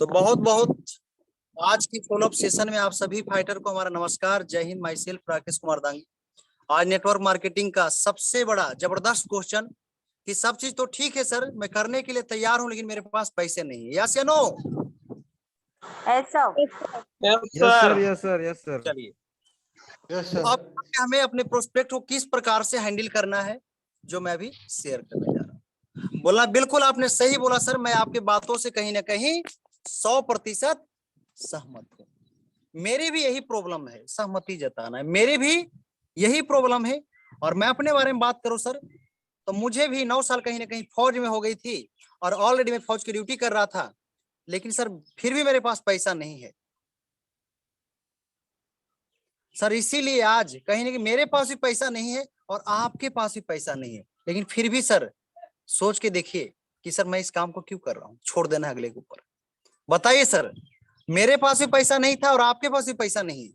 तो बहुत बहुत आज की फॉलोअप सेशन में आप सभी फाइटर को हमारा नमस्कार। जय हिंद। Myself Rakesh Kumar Dangi. आज नेटवर्क मार्केटिंग का सबसे बड़ा जबरदस्त क्वेश्चन कि सब चीज तो ठीक है सर, मैं करने के लिए तैयार हूं, लेकिन मेरे पास पैसे नहीं है। यस या नो? Yes sir. चलिए, अब हमें अपने प्रोस्पेक्ट को किस प्रकार से हैंडल करना है, जो मैं अभी शेयर करने जा रहा हूँ। बोला बिल्कुल आपने सही बोला सर, मैं आपके बातों से कहीं ना कहीं 100% सहमत हूँ। मेरी भी यही प्रॉब्लम है, सहमति जताना है। मेरी भी यही प्रॉब्लम है। और मैं अपने बारे में बात करूं सर, तो मुझे भी 9 साल कहीं ना कहीं फौज में हो गई थी और ऑलरेडी मैं फौज की ड्यूटी कर रहा था, लेकिन सर फिर भी मेरे पास पैसा नहीं है सर। इसीलिए आज कहीं ना कहीं मेरे पास भी पैसा नहीं है और आपके पास भी पैसा नहीं है, लेकिन फिर भी सर सोच के देखिए कि सर मैं इस काम को क्यों कर रहा हूं, छोड़ देना है अगले के ऊपर। बताइए सर, मेरे पास भी पैसा नहीं था और आपके पास भी पैसा नहीं है।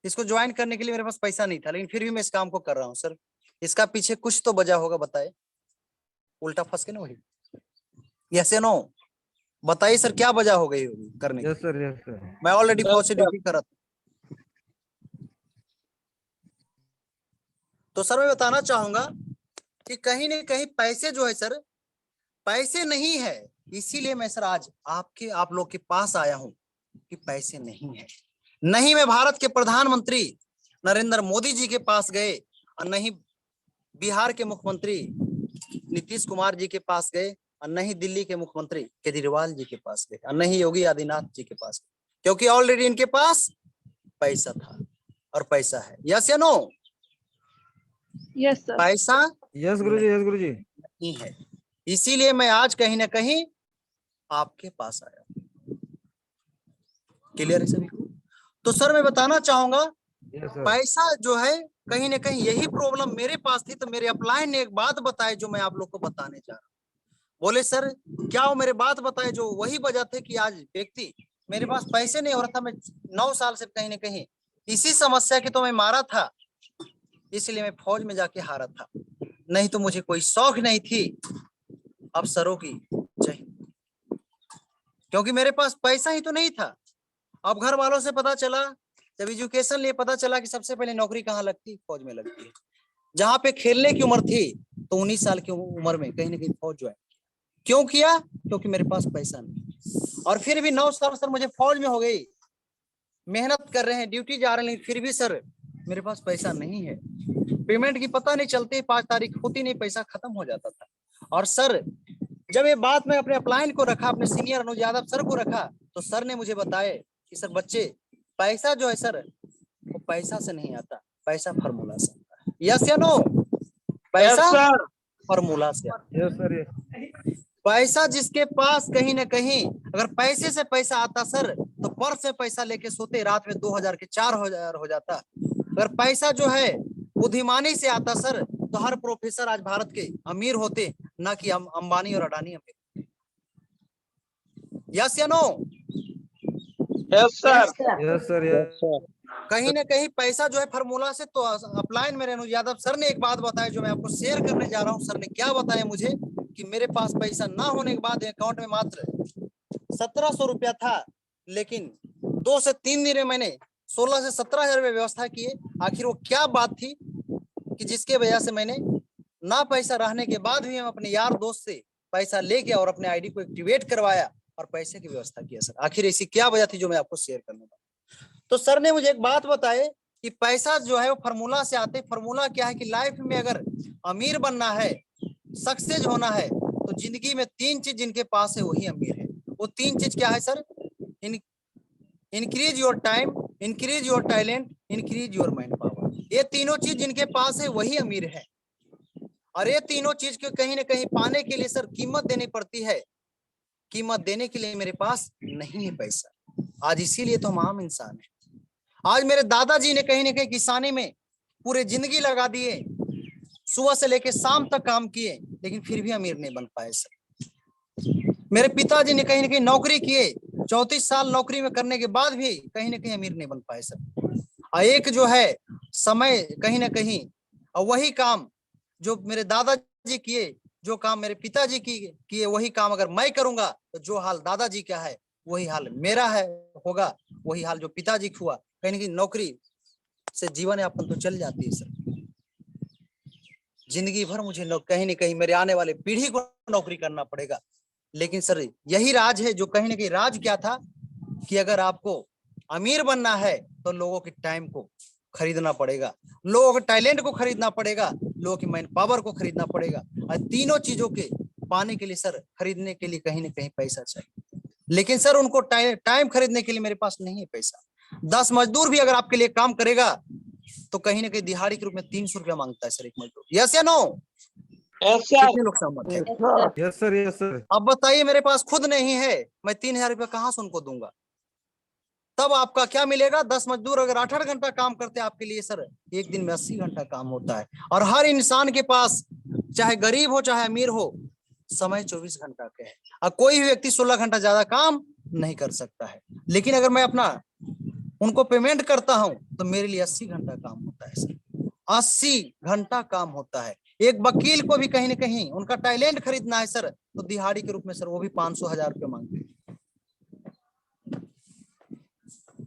इसको ज्वाइन करने के लिए मेरे पास पैसा नहीं था, लेकिन फिर भी मैं इस काम को कर रहा हूं सर। इसका पीछे कुछ तो वजह होगा, बताए। उल्टा फंस के ना वही। यस या नो? बताइए सर, क्या वजह हो गई होगी करने की? Yes sir. मैं ऑलरेडी फौज से ड्यूटी कर रहा था। तो सर मैं बताना चाहूंगा कि कहीं ना कहीं पैसे जो है सर, पैसे नहीं है। इसीलिए मैं सर आज आप लोग के पास आया हूं कि पैसे नहीं है। नहीं मैं भारत के प्रधानमंत्री नरेंद्र मोदी जी के पास गए, और नहीं बिहार के मुख्यमंत्री नीतीश कुमार जी के पास गए, और नहीं दिल्ली के मुख्यमंत्री केजरीवाल जी के पास गए, और नहीं योगी आदित्यनाथ जी के पास गए, क्योंकि ऑलरेडी इनके पास पैसा था और पैसा है। यस या नो? Yes sir. पैसा यस गुरुजी। नहीं है। इसीलिए मैं आज कहीं ना कहीं आपके पास आया। क्लियर है सभी को? तो सर मैं बताना चाहूंगा, पैसा जो है कहीं ना कहीं यही प्रॉब्लम मेरे पास थी। तो मेरे अपलाइन ने एक बात बताई जो मैं आप लोग को बताने जा रहा हूँ। बोले सर क्या वो मेरे बात बताए जो वही वजह थे कि आज व्यक्ति मेरे पास पैसे नहीं हो रहा था। मैं 9 साल से कहीं ना कहीं इसी समस्या की तो मैं मारा था, इसलिए मैं फौज में जाके हारा था। नहीं तो मुझे कोई शौक नहीं थी अफसरों की, क्योंकि मेरे पास पैसा ही तो नहीं था। अब घर वालों से पता चला, जब एजुकेशन लिए पता चला कि सबसे पहले नौकरी कहाँ लगती है, फौज में लगती है। जहां पे खेलने की उम्र थी तो 19 साल की उम्र में कहीं ना कहीं फौज ज्वाइन क्यों किया? क्योंकि मेरे पास पैसा नहीं। और फिर भी 9 साल सर मुझे फौज में हो गई, मेहनत कर रहे हैं, ड्यूटी जा रहे हैं, फिर भी सर मेरे पास पैसा नहीं है। पेमेंट की पता नहीं चलती, 5 तारीख होती नहीं, पैसा खत्म हो जाता था। और सर जब ये बात मैं अपने अपलाइन को रखा, अपने सीनियर अनुज यादव सर को रखा, तो सर ने मुझे बताया कि सर बच्चे, पैसा जो है सर वो पैसा से नहीं आता, पैसा फार्मूला से आता है। यस या नो? पैसा फार्मूला से आता है। पैसा जिसके पास कहीं ना कहीं, अगर पैसे से पैसा आता सर तो पर्स से पैसा लेके सोते, रात में 2000 के 4000 हो जाता। अगर पैसा जो है बुद्धिमानी से आता सर तो हर प्रोफेसर आज भारत के अमीर होते, ना कि अंबानी और अडानी अमीर। यस या नो? Yes sir. कहीं ना कहीं पैसा जो है फार्मूला से। तो अपलाइन मेरे अनुज यादव सर ने एक बात बताया जो मैं आपको शेयर करने जा रहा हूँ। सर ने क्या बताया मुझे कि मेरे पास पैसा ना होने के बाद अकाउंट में मात्र 1700 रुपया था, लेकिन 2 से 3 दिन में मैंने 16 से 17,000 व्यवस्था किए। आखिर वो क्या बात थी कि जिसके वजह से मैंने ना पैसा रहने के बाद भी हम अपने यार दोस्त से पैसा ले गया और अपने आईडी को एक्टिवेट करवाया और पैसे की व्यवस्था किया। सर आखिर ऐसी क्या वजह थी जो मैं आपको शेयर करने वाला। तो सर ने मुझे एक बात बताए कि पैसा जो है वो फार्मूला से आते। फार्मूला क्या है कि लाइफ में अगर अमीर बनना है, सक्सेस होना है, तो जिंदगी में 3 चीज जिनके पास है वही अमीर है। वो 3 चीज क्या है sir? Increase your time, increase your talent, increase your mind power. ये तीनों चीज जिनके पास है वही अमीर है। और ये तीनों चीज को कहीं ना कहीं पाने के लिए सर कीमत देनी पड़ती है। कीमत देने के लिए मेरे पास नहीं है पैसा आज, इसीलिए तो हम आम इंसान हैं। आज मेरे दादाजी ने कहीं ना कहीं किसानी में पूरे जिंदगी लगा दिए, सुबह से लेकर शाम तक काम किए, लेकिन फिर भी अमीर नहीं बन पाए सर। मेरे पिताजी ने कहीं ना कहीं नौकरी किए, 34 साल नौकरी में करने के बाद भी कहीं ना कहीं अमीर नहीं बन पाए सर। और एक जो है समय कहीं ना कहीं, और वही काम जो मेरे दादाजी किए, जो काम मेरे पिताजी किए, वही काम अगर मैं करूंगा तो जो हाल दादाजी का है वही हाल मेरा है, होगा वही हाल जो पिताजी को हुआ। कहीं ना कहीं नौकरी से जीवन यापन तो चल जाती है सर, जिंदगी भर मुझे कहीं ना कहीं मेरे आने वाले पीढ़ी को नौकरी करना पड़ेगा। लेकिन सर यही राज है, जो कहीं ना कहीं राज क्या था कि अगर आपको अमीर बनना है तो लोगों के टाइम को खरीदना पड़ेगा, लोगों के टैलेंट को खरीदना पड़ेगा, लोगों की मैन पावर को खरीदना पड़ेगा। और तीनों चीजों के पाने के लिए सर, खरीदने के लिए कहीं ना कहीं पैसा चाहिए। लेकिन सर उनको टाइम खरीदने के लिए मेरे पास नहीं है पैसा। 10 मजदूर भी अगर आपके लिए काम करेगा तो कहीं ना कहीं दिहाड़ी के रूप में 300 रुपया मांगता है सर एक मजदूर। यस या नो? Yes, sir. कितने लोग सहमत है? Yes sir, yes sir. अब बताइए, मेरे पास खुद नहीं है, मैं 3000 रुपया कहाँ से उनको दूंगा? तब आपका क्या मिलेगा? 10 मजदूर अगर 8-8 घंटा काम करते हैं आपके लिए सर, एक दिन में 80 घंटा काम होता है। और हर इंसान के पास, चाहे गरीब हो चाहे अमीर हो, समय 24 घंटा के है। और कोई भी व्यक्ति 16 घंटा ज्यादा काम नहीं कर सकता है। लेकिन अगर मैं अपना उनको पेमेंट करता हूं तो मेरे लिए 80 घंटा काम होता है सर, 80 घंटा काम होता है। एक वकील को भी कहीं ना कहीं उनका टैलेंट खरीदना है सर, तो दिहाड़ी के रूप में सर वो भी 500-1000 रुपये मांगते हैं।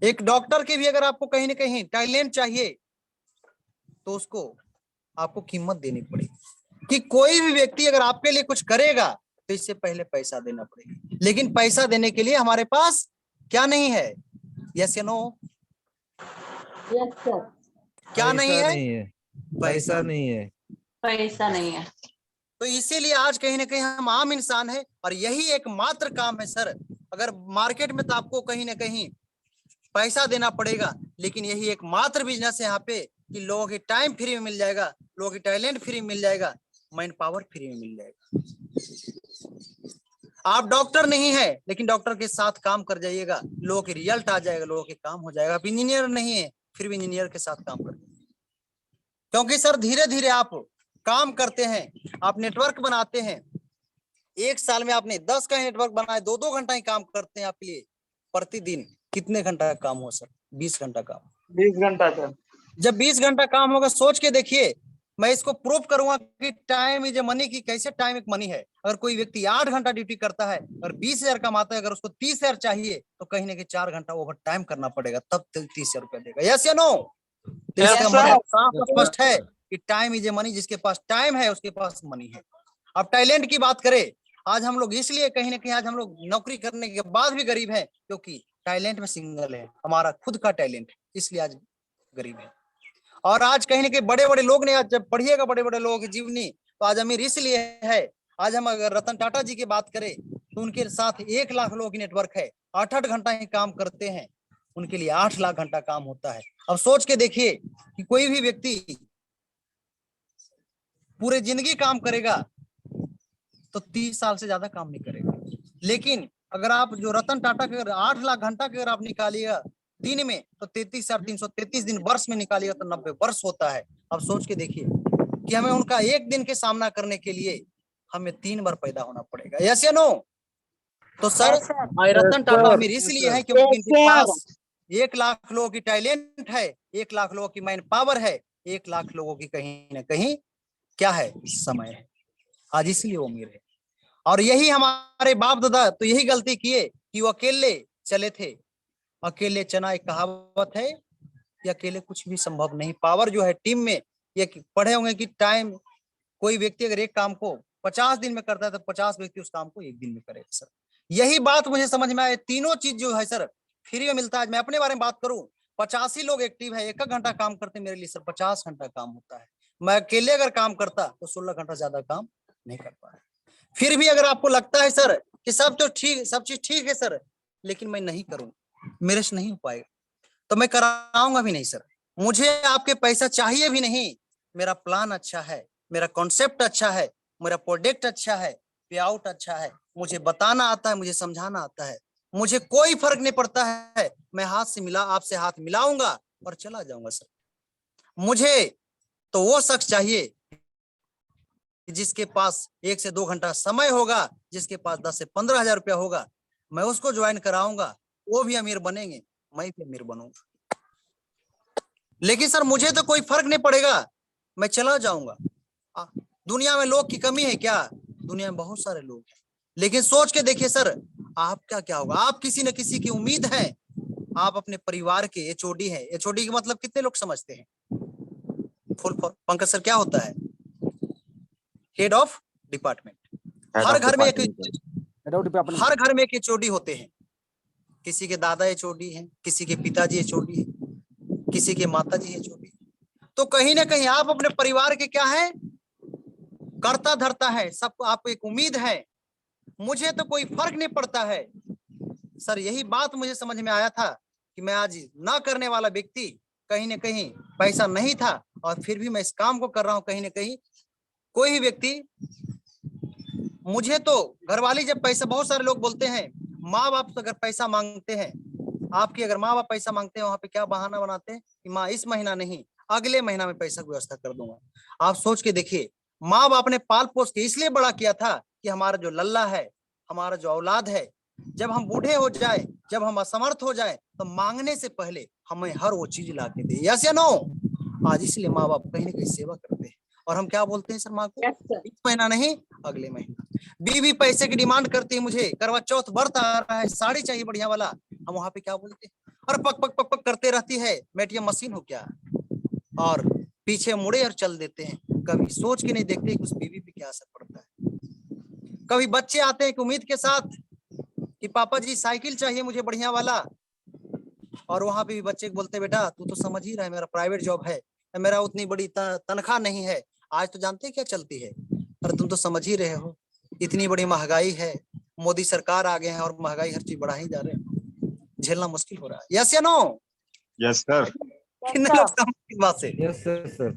एक डॉक्टर के भी अगर आपको कहीं ना कहीं टैलेंट चाहिए तो उसको आपको कीमत देनी पड़ेगी। कि कोई भी व्यक्ति अगर आपके लिए कुछ करेगा तो इससे पहले पैसा देना पड़ेगा। लेकिन पैसा देने के लिए हमारे पास क्या नहीं है? यस या नो? Yes sir. क्या नहीं है? पैसा नहीं है। पैसा नहीं है। तो इसीलिए आज कहीं ना कहीं हम आम इंसान है, और यही एक मात्र काम है सर। अगर मार्केट में तो आपको कहीं ना कहीं पैसा देना पड़ेगा, लेकिन यही एक मात्र बिजनेस है यहाँ पे कि लोगों की टाइम फ्री में मिल जाएगा, लोगों की टैलेंट फ्री में मिल जाएगा, मैन पावर फ्री में मिल जाएगा। आप डॉक्टर नहीं है लेकिन डॉक्टर के साथ काम कर जाइएगा, लोगों के रिजल्ट आ जाएगा, लोगों के काम हो जाएगा। आप इंजीनियर नहीं है फिर भी इंजीनियर के साथ काम कर, क्योंकि सर धीरे धीरे आप काम करते हैं, आप नेटवर्क बनाते हैं। एक साल में आपने 10 का नेटवर्क बनाया, 2-2 घंटा ही काम करते हैं आपके लिए। प्रतिदिन कितने घंटा का काम हो सर? 20 घंटा काम। 20 घंटा सर। जब 20 घंटा काम होगा, सोच के देखिए, मैं इसको प्रूव करूंगा कि टाइम इज ए मनी, की कैसे टाइम एक मनी है। अगर कोई व्यक्ति 8 घंटा ड्यूटी करता है और 20,000 कमाता है, अगर उसको 30,000 चाहिए तो कहीं ना कहीं 4 घंटा ओवर टाइम करना पड़ेगा, तब 30,000 रुपया देगा। यस या नो? तो इसका मतलब साफ स्पष्ट है कि टाइम इज ए मनी। जिसके पास टाइम है उसके पास मनी है। अब टैलेंट की बात करें, आज हम लोग इसलिए कहीं ना कहीं आज हम लोग नौकरी करने के बाद भी गरीब हैं, क्योंकि टैलेंट में सिंगल है, हमारा खुद का टैलेंट, इसलिए आज गरीब है। और आज कहीं ना कहीं बड़े बड़े लोग ने, आज जब पढ़िएगा बड़े बड़े लोगों की जीवनी, तो आज अमीर इसलिए है। आज हम अगर रतन टाटा जी की बात करें तो उनके साथ 1 लाख लोगों की नेटवर्क है, 8-8 घंटा ही काम करते हैं, उनके लिए 8 लाख घंटा काम होता है। अब सोच के देखिए कि कोई भी व्यक्ति पूरे जिंदगी काम करेगा तो 30 साल से ज्यादा काम नहीं करेगा। लेकिन अगर आप जो रतन टाटा के 8 लाख घंटा के अगर आप निकालिएगा दिन में, तो 33,333 दिन वर्ष में निकालिएगा तो 90 वर्ष होता है। अब सोच के देखिए कि हमें उनका एक दिन के सामना करने के लिए हमें 3 बार पैदा होना पड़ेगा। यस या नो? तो सर रतन टाटा अमीर इसलिए है क्योंकि इनके पास 1 लाख लोगों की टैलेंट है, 1 लाख लोगों की मैन पावर है, 1 लाख लोगों की कहीं ना कहीं क्या है? समय है। आज इसलिए वो अमीर है। और यही हमारे बाप दादा तो यही गलती किए कि वो अकेले चले थे। अकेले चना एक कहावत है कि अकेले कुछ भी संभव नहीं। पावर जो है टीम में, ये पढ़े होंगे कि टाइम, कोई व्यक्ति अगर एक काम को 50 दिन में करता है तो 50 व्यक्ति उस काम को एक दिन में करेगा सर। यही बात मुझे समझ में आए। तीनों चीज जो है सर फ्री में मिलता है। मैं अपने बारे में बात करूं, 85 लोग एक्टिव है, 1 घंटा काम करते, मेरे लिए सर 50 घंटा काम होता है। मैं अकेले अगर काम करता तो 16 घंटा ज्यादा काम नहीं कर पाया। फिर भी अगर आपको लगता है सर कि सब चीज ठीक है सर, लेकिन मैं नहीं करूं, मेरे से नहीं हो पाएगा, तो मैं कराऊंगा भी नहीं सर। मुझे आपके पैसा चाहिए भी नहीं। मेरा प्लान अच्छा है, मेरा कॉन्सेप्ट अच्छा है, मेरा प्रोडक्ट अच्छा है, पे आउट अच्छा है, मुझे बताना आता है, मुझे समझाना आता है, मुझे कोई फर्क नहीं पड़ता है। मैं आपसे हाथ मिलाऊंगा और चला जाऊंगा सर। मुझे तो वो शख्स चाहिए जिसके पास 1 से 2 घंटा समय होगा, जिसके पास 10 से 15 हजार रुपया होगा, मैं उसको ज्वाइन कराऊंगा, वो भी अमीर बनेंगे, मैं भी अमीर बनूंगा। लेकिन सर मुझे तो कोई फर्क नहीं पड़ेगा, मैं चला जाऊंगा। दुनिया में लोग की कमी है क्या? दुनिया में बहुत सारे लोग हैं। लेकिन सोच के देखिए सर, आपका क्या होगा? आप किसी न किसी की उम्मीद है, आप अपने परिवार के एचओडी हैं। एचओडी का मतलब कितने लोग समझते हैं? फुल फॉर्म पंकज सर क्या होता है? Head of department. हर घर में एक एचओडी होते हैं। किसी के दादा एचओडी हैं, किसी के पिताजी एचओडी हैं, किसी के माताजी एचओडी। तो कहीं ना कहीं आप अपने परिवार के क्या है? करता धरता है। सबको आपको एक उम्मीद है, मुझे तो कोई फर्क नहीं पड़ता है। सर यही बात मुझे समझ में आया था कि मैं आज ना करने वाला व्यक्ति, कहीं ना कहीं पैसा नहीं था और फिर भी मैं इस काम को कर रहा हूं। कहीं ना कहीं कोई ही व्यक्ति, मुझे तो घरवाली जब पैसा, बहुत सारे लोग बोलते हैं माँ बाप तो अगर पैसा मांगते हैं, आपकी अगर माँ बाप पैसा मांगते हैं, वहां पे क्या बहाना बनाते हैं कि माँ इस महीना नहीं, अगले महीना में पैसा की व्यवस्था कर दूंगा। आप सोच के देखिए, माँ बाप ने पाल पोस के इसलिए बड़ा किया था कि हमारा जो लल्ला है, हमारा जो औलाद है, जब हम बूढ़े हो जाए, जब हम असमर्थ हो जाए, तो मांगने से पहले हमें हर वो चीज ला के दे। यस या नो? आज इसलिए माँ बाप कहीं ना कहीं सेवा करते हैं। और हम क्या बोलते हैं सर माँ को? इस महीना नहीं, अगले महीना। बीवी पैसे की डिमांड करती है, मुझे करवा चौथ व्रत आ रहा है, साड़ी चाहिए बढ़िया वाला। हम वहां पे क्या बोलते हैं? और पक पक पक पक करते रहती है, एटीएम मशीन हो क्या? और पीछे मुड़े और चल देते हैं। कभी सोच के नहीं देखते कि उस बीवी पे क्या असर पड़ता है। कभी बच्चे आते हैं उम्मीद के साथ कि पापा जी साइकिल चाहिए मुझे बढ़िया वाला, और वहां पे भी बच्चे बोलते हैं बेटा तू तो समझ ही रहा है मेरा प्राइवेट जॉब है, मेरा उतनी बड़ी तनख्वाह नहीं है। आज तो जानते हैं क्या चलती है? अरे तुम तो समझ ही रहे हो, इतनी बड़ी महंगाई है, मोदी सरकार आ गए हैं और महंगाई हर चीज बढ़ा ही जा रहे हैं, झेलना मुश्किल हो रहा है। यस या नो? Yes sir. कितने लोग सहमत हैं इस बात से? Yes sir.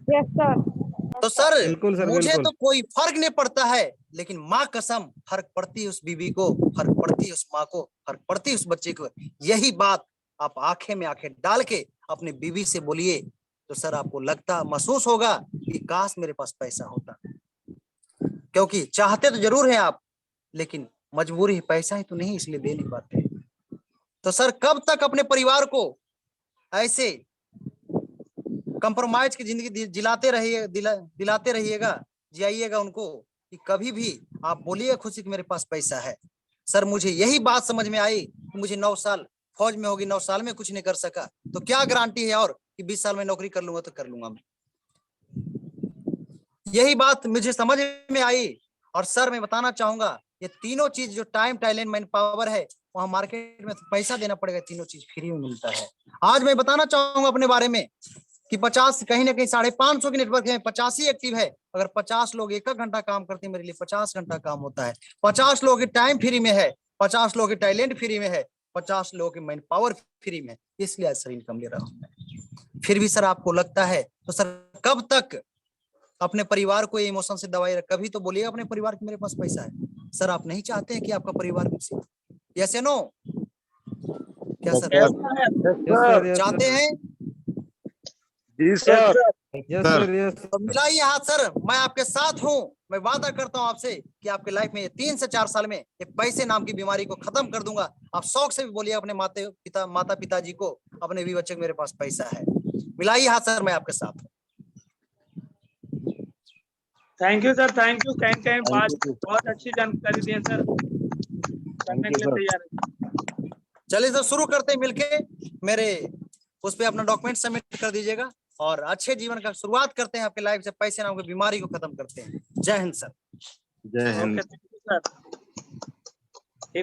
तो सर बिल्कुल सर, मुझे बिल्कुल। तो कोई फर्क नहीं पड़ता है, लेकिन माँ कसम फर्क पड़ती है उस बीवी को, फर्क पड़ती है उस माँ को, फर्क पड़ती है उस बच्चे को। यही बात आप आंखें में आंखें डाल के अपने बीवी से बोलिए, तो सर आपको लगता, महसूस होगा कि काश मेरे पास पैसा होता। क्योंकि चाहते तो जरूर हैं आप, लेकिन मजबूरी है, पैसा ही तो नहीं, इसलिए दे नहीं पाते। तो सर कब तक अपने परिवार को ऐसे कंप्रोमाइज की जिंदगी दिलाते रहिएगा, जियाइएगा उनको, कि कभी भी आप बोलिएगा खुशी कि मेरे पास पैसा है। सर मुझे यही बात समझ में आई कि मुझे 9 साल फौज में होगी, 9 साल में कुछ नहीं कर सका, तो क्या गारंटी है और कि 20 साल में नौकरी कर लूंगा तो कर लूंगा मैं। यही बात मुझे समझ में आई। और सर मैं बताना चाहूंगा, ये तीनों चीज जो टाइम, टैलेंट, मैन पावर है, वहां मार्केट में तो पैसा देना पड़ेगा, तीनों चीज फ्री में मिलता है। आज मैं बताना चाहूंगा अपने बारे में कि 50, कहीं ना कहीं 550 की नेटवर्क है, 50 ही एक्टिव है। अगर 50 लोग 1 घंटा काम करते हैं, मेरे लिए 50 घंटा काम होता है। 50 लोगों की टाइम फ्री में है, 50 लोगों की टैलेंट फ्री में है, 50 लोगों की मैन पावर फ्री में, इसलिए आज सर इनकम ले रहा हूं। फिर भी सर आपको लगता है, तो सर कब तक अपने परिवार को इमोशन से दवाई रख? कभी तो बोलिए अपने परिवार की मेरे पास पैसा है। सर आप नहीं चाहते हैं कि आपका परिवार खुशी? यस या नो? क्या सर चाहते हैं? जी सर। Yes sir, yes. तो मिलाइए हाथ सर, मैं आपके साथ हूं। मैं वादा करता हूं आपसे कि आपके लाइफ में 3 से 4 साल में ये पैसे नाम की बीमारी को खत्म कर दूंगा। आप शौक से भी बोलिए अपने माता पिताजी को, अपने भी बच्चे को मेरे पास पैसा है। मिलाइए हाथ सर, मैं आपके साथ हूँ। Thank you sir, thank you. कहीं बात बहुत अच्छी जानकारी दी है सर, करने के लिए तैयार है। चलिए सर शुरू करते हैं मिलके। मेरे उस पे अपना डॉक्यूमेंट सबमिट कर दीजिएगा और अच्छे जीवन का शुरुआत करते हैं। आपके लाइफ से पैसे नाम की बीमारी को खत्म करते हैं। जय हिंद सर। जय Hind. Okay, thank you sir.